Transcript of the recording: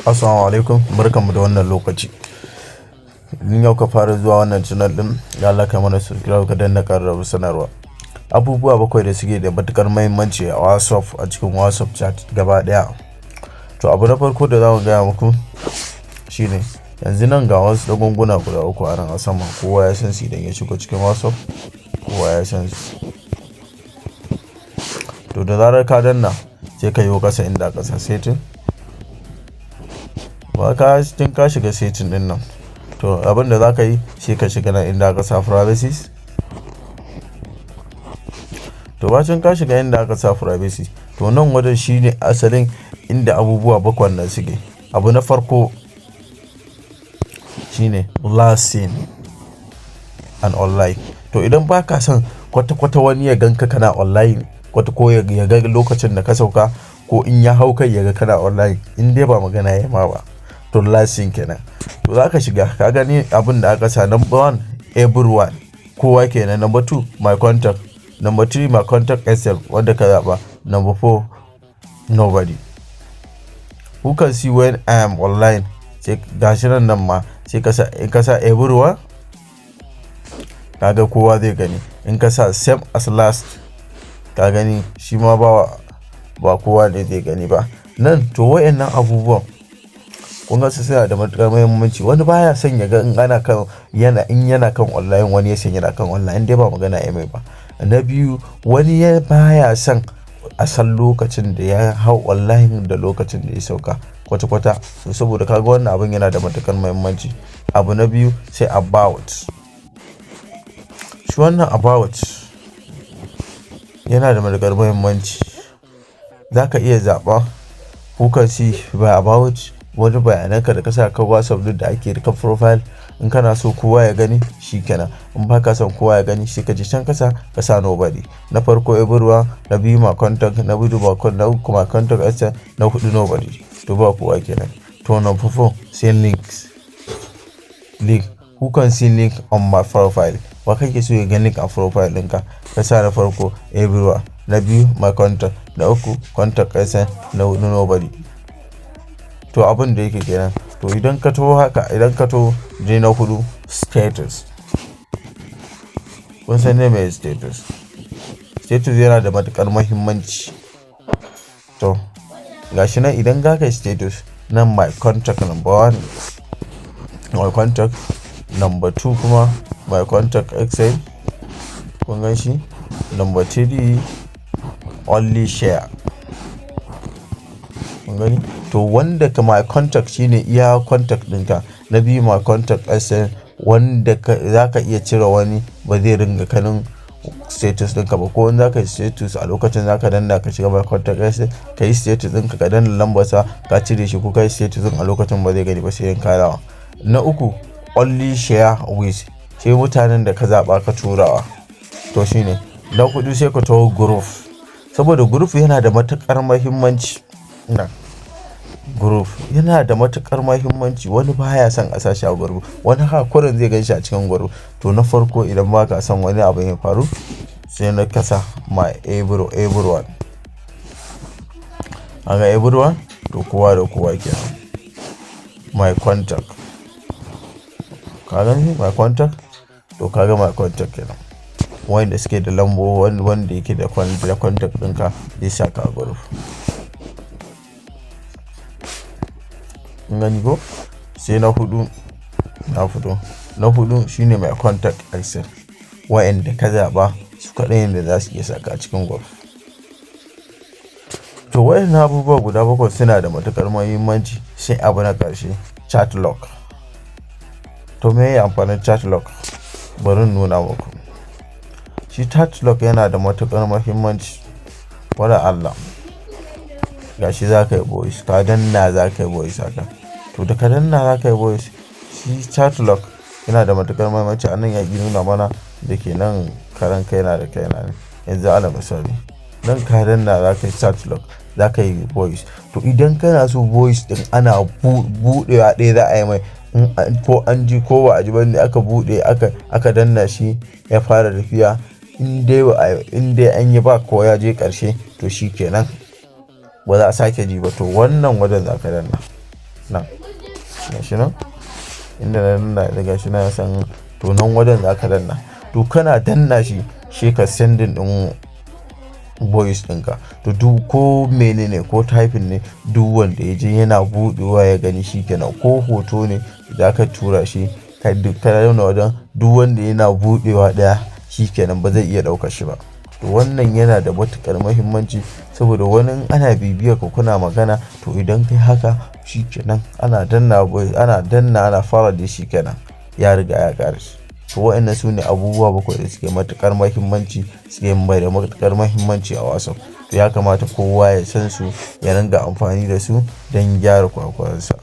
Assalamu alaikum, barkanmu da wannan lokaci. In yau ka fara zuwa wannan channel din, ya Allah ka mana subscribe ka danna ƙararrawar sanarwa. Abubuwa bakwai da suke da matukar muhimmanci a WhatsApp a cikin WhatsApp chat gaba daya. To abu na farko da zamu gaya muku shine yanzu nan ga wasu dagunguna guda uku a nan a sama, kowa ya san su idan ya shigo cikin WhatsApp, kowa ya san su. To da zarar ka danna sai ka yi kasa inda ka sa setting. Ba ka shiga setting din nan, to abin da zaka yi sai ka shiga nan inda aka sa privacy. To bacin ka shiga inda aka sa privacy, to nan wajen shine asalin inda abubuwa bakwan nan suke. Abu na farko shine last seen and online. To idan baka son kwata-kwata wani ya ganka kana online, ko ya ga lokacin da ka sauka, ko in ya hau kai ya ga kana online, in dai ba magana ya ma ba, to last seen kenan. To zaka shiga ka gani abin da aka sa number 1 everyone, kowa kenan. Number 2 my contact. Number 3 my contact itself, wanda ka zaba. Number 4 nobody. Who can see when I am online? Sai gashi nan ma sai in ka sa everyone, kaga kowa zai gani. In ka sa same as last, ka gani shi ma ba kowa ne zai gani ba. Nan to wayannan abubuwan kun ga su suna da matukar muhimmanci. Wani baya son ya ga in yana kan online, wani ya san yana kan online, dai ba magana ya mai ba. Na biyu, wani ya baya son a san lokacin da ya hau online da lokacin da ya sauka kwata-kwata. Saboda kaga wannan abin yana da matukar muhimmanci. Abu na biyu sai about. Shi wannan about yana da matukar muhimmanci. Zaka iya zaba who can see by about, wani bayananka da ka sa kan WhatsApp din da ake da profile. In kana so kowa ya gani shikenan, in baka son kowa ya gani sai ka je can ka sa nobody. Na farko everyone, na biyu my contact, na biyu my contact, na uku my contact, na hudu nobody. To ba kowa kenan. To number 4 sai links. Link. Who can see link on my profile? Wa kake so ya gani link a profile ɗinka? Ka sa na farko everyone, na biyu my contact, na uku contact, na hudu nobody. To abin da yake kenan. To idan ka to je na hudu status. Kun san ne mai status? Status yana da matukar muhimmanci. To gashi nan idan ka kai status nan my contact number 1, my contact number 2 kuma my contact excel, kun gan shi. Number 3 only share, kun gani. To wanda ka my contact shine iya contact ɗinka. Na biyu my contact excel, wanda zaka iya cire wani ba zai ringa kanin status ɗinka ba. Ko in zaka yi status a lokacin zaka danna ka shiga my contact excel, ka yi status ɗinka, ka danna lambarsa, ka cire shi, ko ka yi status ɗin a lokacin ba zai gani ba sai in karawa. Na uku only share with, sai mutanen da ka zaba ka turawa. To shine. Na hudu sai ka tawo group, saboda group yana da matukar muhimmanci. Group yana da matukar muhimmanci. Wani baya son a sashi a group, wani hakurin zai ganshi a cikin group. To na farko idan baka son wani abu ya faru, sai na kasa my everyone. Aga everyone, to kowa da kowa kenan. My contact, kaga my contact, to kaga my contact kenan. Wanda suke da lambo, wanda yake da contact ɗinka zai saka a group. Gani ko? Sai na hudu shine my contact excel, wa'anda ka zaba su kaɗai ne da za su iya saka a cikin group. To wayannan abubuwa guda bakwai suna da matukar muhimmanci. Sai abu na ƙarshe chat log. To me ya amfanin chat log? Bari in nuna muku. Shi chat log yana da matukar muhimmanci. Wala Allah, gashi zaka yi voice, ka danna zaka yi voice haka. To da ka danna zaka yi voice, shi chat log yana da matukar muhimmanci. Anan ya nuna mana da ke nan karan kaina da kaina ne. Yanzu ala misali nan ka danna zaka yi chat log, zaka yi voice. To idan kana so voice din ana buɗewa ɗaya za a yi mai, ko an ji ko ba a ji ba ne, aka buɗe aka danna shi ya fara tafiya. In dai an yi ba ko ya je ƙarshe, to shi kenan ba za a sake ji ba. To wannan wajen za ka danna nan gashi nan inda na danna da gashi na san to nan wajen zaka danna to kana danna shi ka sending din voice ɗinka to duk ko menene ko typing ne duk wanda ya je yana buɗewa ya gani shikenan ko hoto ne da ka tura shi ka dauna wajen duk wanda yana buɗewa ɗaya shikenan ba zai iya ɗaukar shi ba. To wannan yana da matuƙar muhimmanci saboda wani ana bibiyar ka kuna magana to idan kai haka shikenan ana danna ana fara da shi kenan ya riga ya ƙare. To waɗannan su ne abubuwa 7 da suke matuƙar muhimmanci suke mai da matuƙar muhimmanci a WhatsApp. To ya kamata kowa ya san su ya ringa amfani da su don gyara kwakwalwarsa.